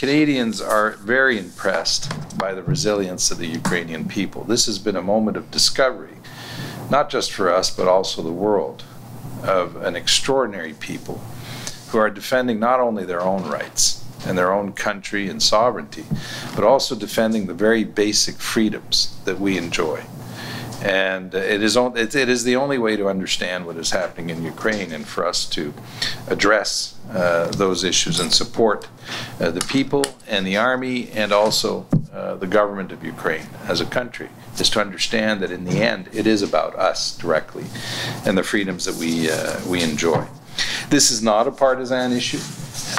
Canadians are very impressed by the resilience of the Ukrainian people. This has been a moment of discovery, not just for us, but also the world, of an extraordinary people who are defending not only their own rights and their own country and sovereignty, but also defending the very basic freedoms that we enjoy. And it is the only way to understand what is happening in Ukraine, and for us to address those issues and support the people and the army and also the government of Ukraine as a country, is to understand that in the end it is about us directly and the freedoms that we enjoy. This is not a partisan issue.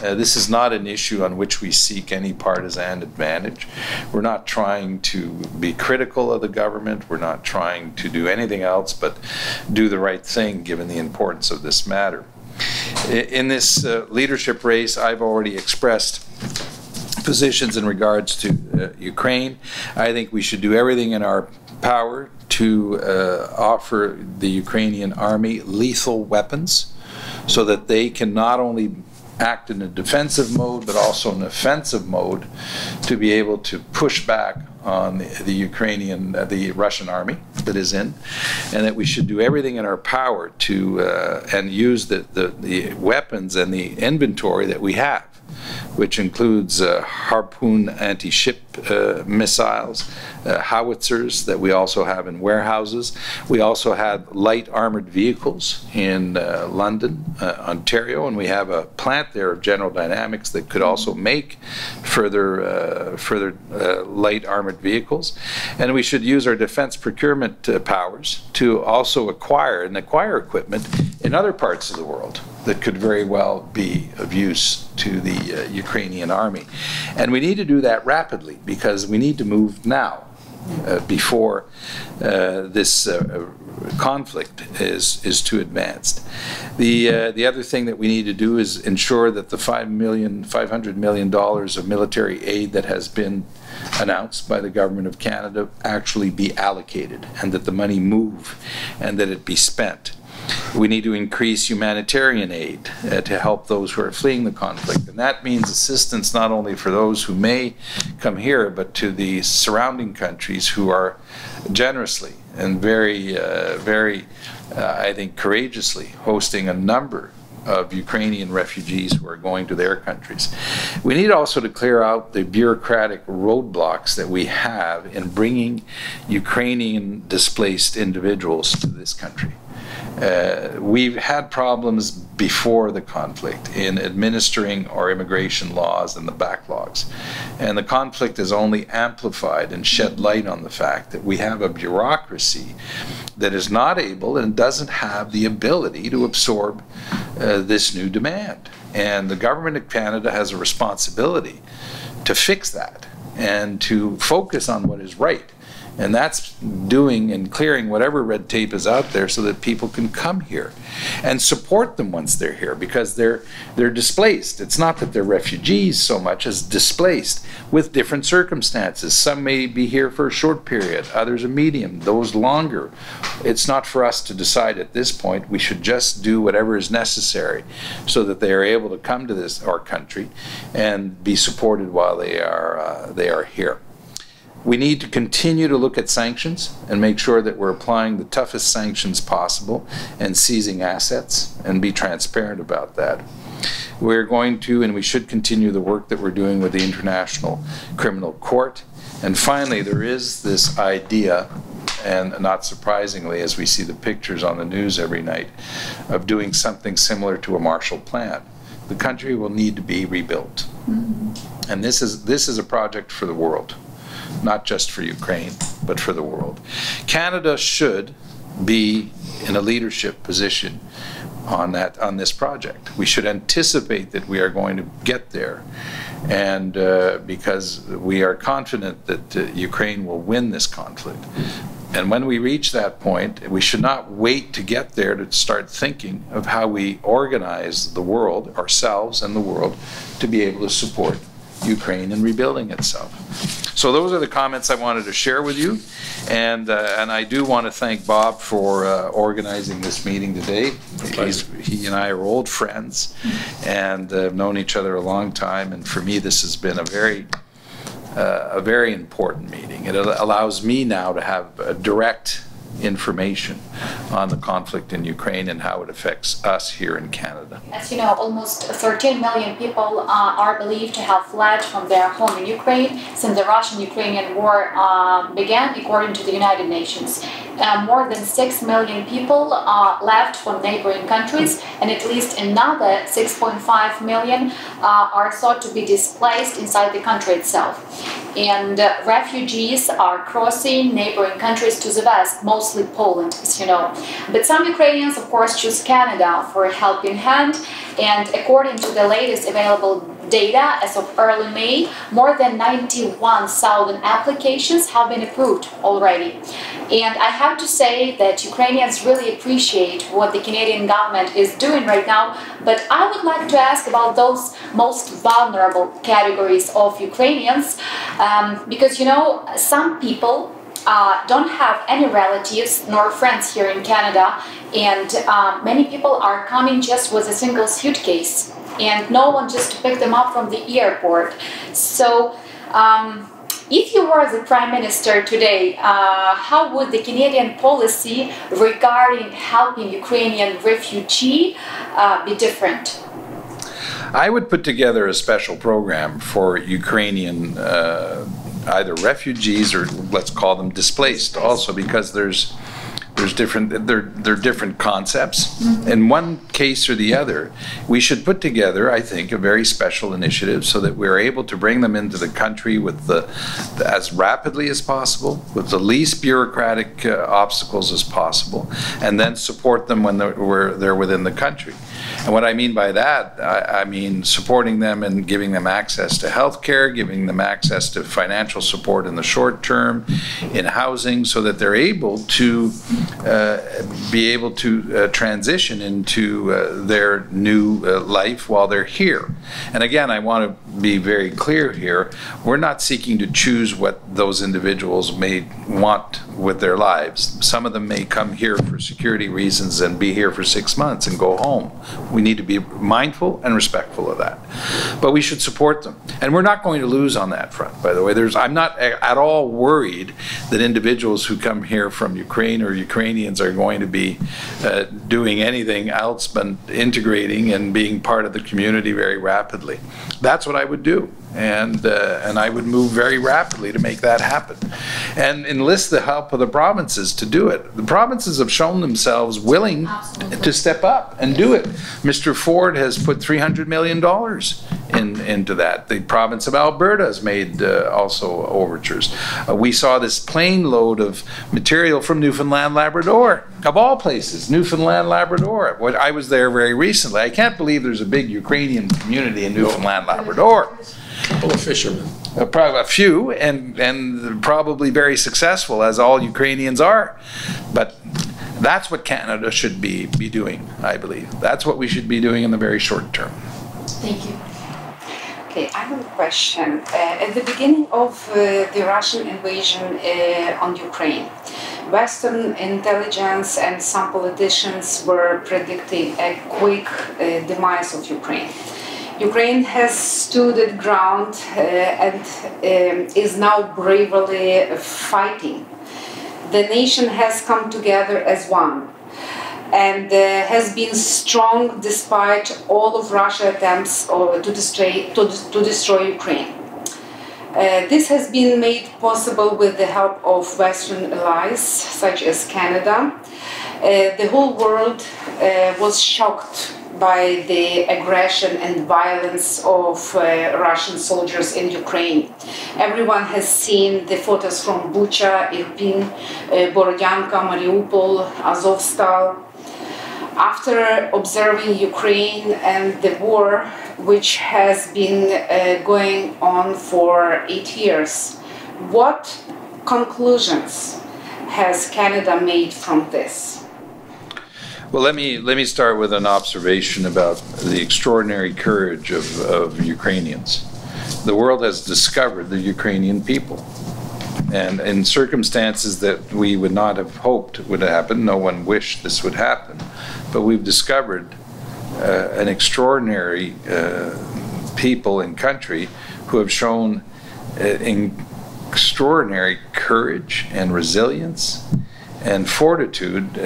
This is not an issue on which we seek any partisan advantage. We're not trying to be critical of the government. We're not trying to do anything else but do the right thing given the importance of this matter. In this leadership race, I've already expressed positions in regards to Ukraine. I think we should do everything in our power to offer the Ukrainian army lethal weapons so that they can not only act in a defensive mode, but also an offensive mode to be able to push back on the Russian army that is in, and that we should do everything in our power to and use the weapons and the inventory that we have, which includes Harpoon anti-ship missiles, howitzers that we also have in warehouses. We also have light armored vehicles in London, Ontario, and we have a plant there of General Dynamics that could also make further light armored vehicles. And we should use our defense procurement powers to also acquire equipment in other parts of the world that could very well be of use to the Ukrainian army. And we need to do that rapidly, because we need to move now before this conflict is too advanced. The other thing that we need to do is ensure that the $500 million of military aid that has been announced by the Government of Canada actually be allocated, and that the money move and that it be spent. We need to increase humanitarian aid to help those who are fleeing the conflict. And that means assistance not only for those who may come here, but to the surrounding countries who are generously and very, I think, courageously hosting a number of Ukrainian refugees who are going to their countries. We need also to clear out the bureaucratic roadblocks that we have in bringing Ukrainian displaced individuals to this country. We've had problems before the conflict in administering our immigration laws and the backlogs. And the conflict has only amplified and shed light on the fact that we have a bureaucracy that is not able and doesn't have the ability to absorb this new demand. And the Government of Canada has a responsibility to fix that and to focus on what is right. And that's doing and clearing whatever red tape is out there so that people can come here and support them once they're here, because they're displaced. It's not that they're refugees so much as displaced with different circumstances. Some may be here for a short period, others a medium, those longer. It's not for us to decide at this point. We should just do whatever is necessary so that they are able to come to our country and be supported while they are here. We need to continue to look at sanctions and make sure that we're applying the toughest sanctions possible and seizing assets, and be transparent about that. We're going to, and we should continue the work that we're doing with the International Criminal Court. And finally, there is this idea, and not surprisingly, as we see the pictures on the news every night, of doing something similar to a Marshall Plan. The country will need to be rebuilt. Mm-hmm. And this is a project for the world. Not just for Ukraine, but for the world. Canada should be in a leadership position on this project. We should anticipate that we are going to get there, and because we are confident that Ukraine will win this conflict. And when we reach that point, we should not wait to get there to start thinking of how we organize the world, ourselves and the world, to be able to support Ukraine in rebuilding itself. So those are the comments I wanted to share with you, and I do want to thank Bob for organizing this meeting today. He and I are old friends, and have known each other a long time, and for me this has been a very important meeting. It allows me now to have a direct information on the conflict in Ukraine and how it affects us here in Canada. As you know, almost 13 million people are believed to have fled from their home in Ukraine since the Russian-Ukrainian war began, according to the United Nations. More than 6 million people left from neighboring countries, and at least another 6.5 million are thought to be displaced inside the country itself. And refugees are crossing neighboring countries to the west, mostly Poland, as you know. But some Ukrainians, of course, choose Canada for a helping hand, and according to the latest available data, as of early May, more than 91,000 applications have been approved already. And I have to say that Ukrainians really appreciate what the Canadian government is doing right now, but I would like to ask about those most vulnerable categories of Ukrainians, because, you know, some people don't have any relatives nor friends here in Canada, and many people are coming just with a single suitcase, and no one just to pick them up from the airport. So if you were the Prime Minister today, how would the Canadian policy regarding helping Ukrainian refugees be different? I would put together a special program for Ukrainian either refugees or let's call them displaced also, because there's different concepts. In one case or the other, we should put together, I think, a very special initiative so that we're able to bring them into the country with as rapidly as possible, with the least bureaucratic obstacles as possible, and then support them when they're within the country. And what I mean by that, I mean supporting them and giving them access to health care, giving them access to financial support in the short term, in housing, so that they're able to transition into their new life while they're here. And again, I want to be very clear here, we're not seeking to choose what those individuals may want with their lives. Some of them may come here for security reasons and be here for 6 months and go home. We need to be mindful and respectful of that. But we should support them. And we're not going to lose on that front, by the way. I'm not at all worried that individuals who come here from Ukraine or Ukrainians are going to be doing anything else but integrating and being part of the community very rapidly. That's what I would do. And I would move very rapidly to make that happen, and enlist the help of the provinces to do it. The provinces have shown themselves willing to step up and do it. Mr. Ford has put $300 million into that. The province of Alberta has made also overtures. We saw this plane load of material from Newfoundland, Labrador, of all places, Newfoundland, Labrador. I was there very recently. I can't believe there's a big Ukrainian community in Newfoundland, Labrador. A couple of fishermen. Probably a few, and probably very successful, as all Ukrainians are. But that's what Canada should be doing, I believe. That's what we should be doing in the very short term. Thank you. Okay, I have a question. At the beginning of the Russian invasion on Ukraine, Western intelligence and some politicians were predicting a quick demise of Ukraine. Ukraine has stood its ground and is now bravely fighting. The nation has come together as one and has been strong despite all of Russia's attempts to destroy Ukraine. This has been made possible with the help of Western allies such as Canada. The whole world was shocked by the aggression and violence of Russian soldiers in Ukraine. Everyone has seen the photos from Bucha, Irpin, Borodyanka, Mariupol, Azovstal. After observing Ukraine and the war, which has been going on for 8 years, what conclusions has Canada made from this? Well, let me start with an observation about the extraordinary courage of Ukrainians. the world has discovered the Ukrainian people. And in circumstances that we would not have hoped would happen, no one wished this would happen, but we've discovered an extraordinary people and country who have shown extraordinary courage and resilience and fortitude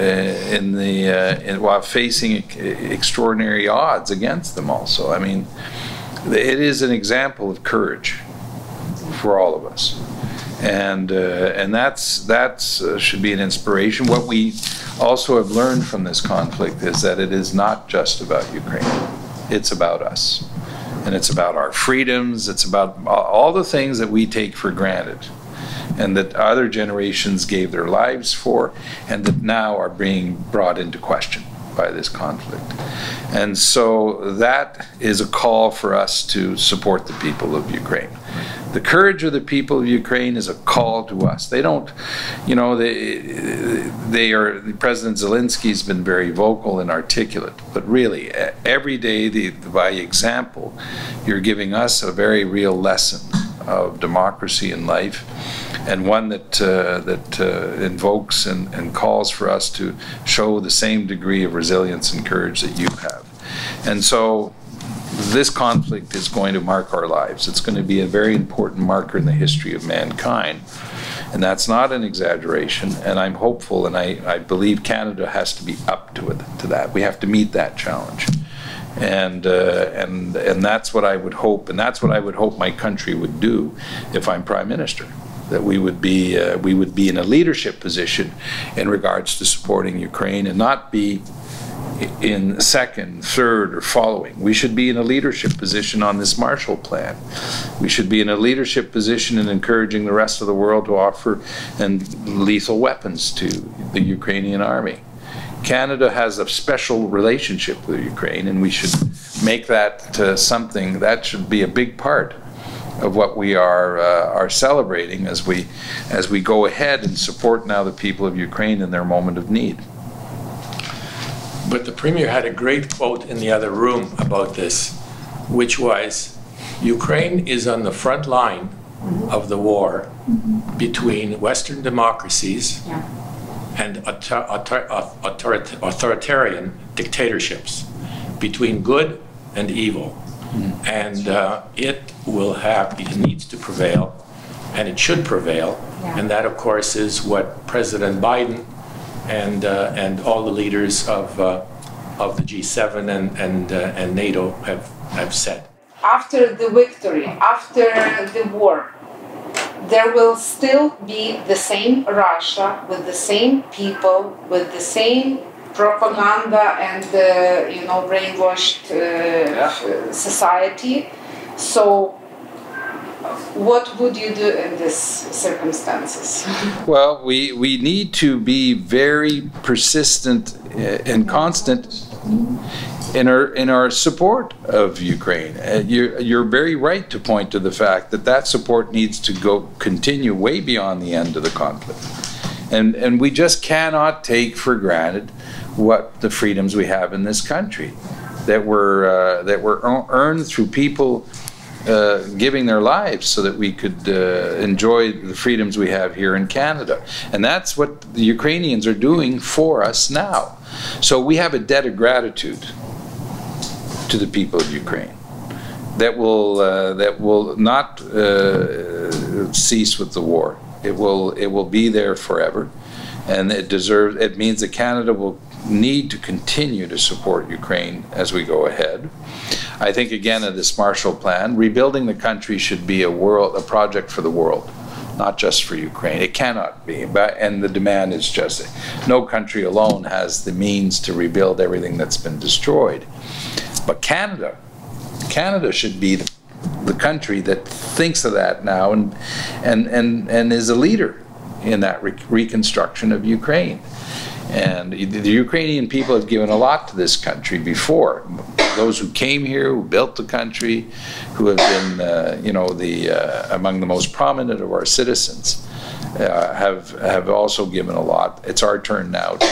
while facing extraordinary odds against them also. I mean, it is an example of courage for all of us. And that's should be an inspiration. What we also have learned from this conflict is that it is not just about Ukraine. It's about us. And it's about our freedoms. It's about all the things that we take for granted and that other generations gave their lives for and that now are being brought into question by this conflict. And so that is a call for us to support the people of Ukraine. The courage of the people of Ukraine is a call to us. They don't, you know, President Zelensky's been very vocal and articulate, but really every day by example, you're giving us a very real lesson of democracy in life, and one that invokes and calls for us to show the same degree of resilience and courage that you have. And so this conflict is going to mark our lives. It's going to be a very important marker in the history of mankind. And that's not an exaggeration. And I'm hopeful, and I believe Canada has to be up to that. We have to meet that challenge. And that's what I would hope, and that's what I would hope my country would do if I'm Prime Minister. That we would be in a leadership position in regards to supporting Ukraine, and not be in second, third, or following. We should be in a leadership position on this Marshall Plan. We should be in a leadership position in encouraging the rest of the world to offer lethal weapons to the Ukrainian army. Canada has a special relationship with Ukraine, and we should make that something that should be a big part of what we are celebrating as we go ahead and support now the people of Ukraine in their moment of need. But the Premier had a great quote in the other room about this, which was, Ukraine is on the front line of the war between Western democracies and authoritarian dictatorships, between good and evil. And it needs to prevail, and it should prevail. And that, of course, is what President Biden and all the leaders of the G7 and NATO have said. After the victory, after the war, there will still be the same Russia with the same people, with the same propaganda and brainwashed society. So what would you do in these circumstances? Well, we need to be very persistent and constant in our support of Ukraine. You're very right to point to the fact that support needs to continue way beyond the end of the conflict. And we just cannot take for granted what the freedoms we have in this country that were earned through people giving their lives so that we could enjoy the freedoms we have here in Canada. And that's what the Ukrainians are doing for us now. So we have a debt of gratitude to the people of Ukraine that will not cease with the war. It will be there forever, and it means that Canada will need to continue to support Ukraine as we go ahead. I think again of this Marshall Plan, rebuilding the country should be a project for the world, not just for Ukraine. It cannot be, and the demand is just, no country alone has the means to rebuild everything that's been destroyed. But Canada should be the country that thinks of that now and is a leader in that reconstruction of Ukraine. And the Ukrainian people have given a lot to this country before. Those who came here, who built the country, who have been, among the most prominent of our citizens, have also given a lot. It's our turn now to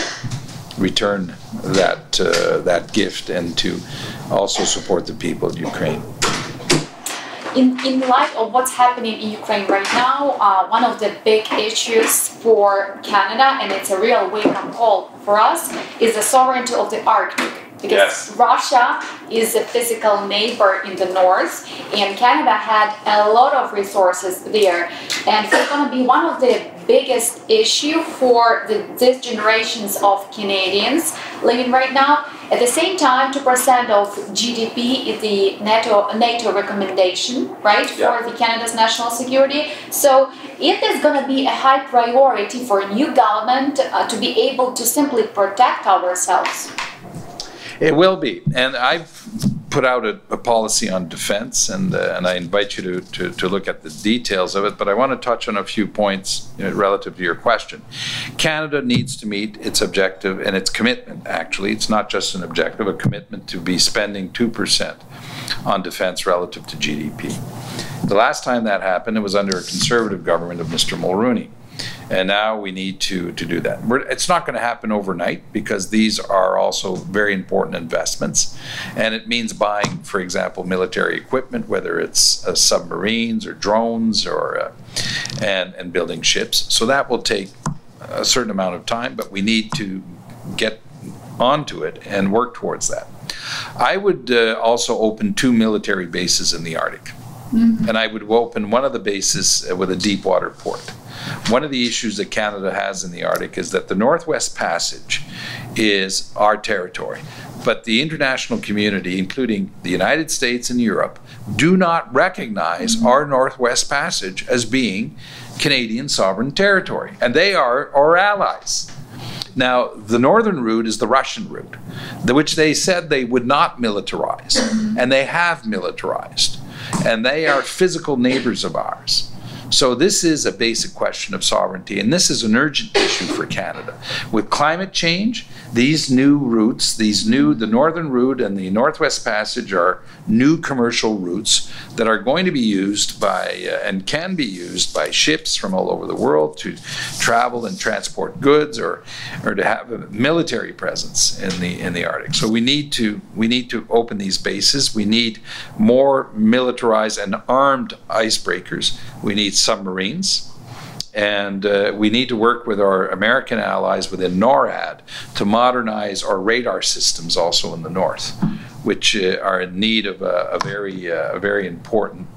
return that gift and to also support the people of Ukraine. in light of what's happening in Ukraine right now, one of the big issues for Canada, and it's a real wake-up call for us, is the sovereignty of the Arctic. Because Russia is a physical neighbor in the north, and Canada had a lot of resources there. And it's going to be one of the biggest issue for these generations of Canadians living right now. At the same time, 2% of GDP is the NATO recommendation, right, for the Canada's national security. So it is going to be a high priority for a new government to be able to simply protect ourselves. It will be, and I've put out a policy on defense, and I invite you to look at the details of it, but I want to touch on a few points relative to your question. Canada needs to meet its objective and its commitment, actually. It's not just an objective, a commitment to be spending 2% on defense relative to GDP. The last time that happened, it was under a conservative government of Mr. Mulroney. And now we need to do that. It's not going to happen overnight because these are also very important investments. And it means buying, for example, military equipment, whether it's submarines or drones or and building ships. So that will take a certain amount of time, but we need to get onto it and work towards that. I would also open 2 military bases in the Arctic. Mm-hmm. And I would open one of the bases with a deep water port. One of the issues that Canada has in the Arctic is that the Northwest Passage is our territory. But the international community, including the United States and Europe, do not recognize our Northwest Passage as being Canadian sovereign territory. And they are our allies. Now, the northern route is the Russian route, which they said they would not militarize. And they have militarized. And they are physical neighbors of ours. So this is a basic question of sovereignty, and this is an urgent issue for Canada. With climate change, these new routes, the northern route and the Northwest Passage are new commercial routes that are going to be used by, and can be used by ships from all over the world to travel and transport goods or to have a military presence in the Arctic. So we need to open these bases. We need more militarized and armed icebreakers. We need submarines. And we need to work with our American allies within NORAD to modernize our radar systems also in the north, which are in need of a very important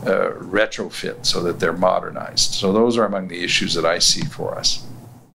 retrofit so that they're modernized. So those are among the issues that I see for us.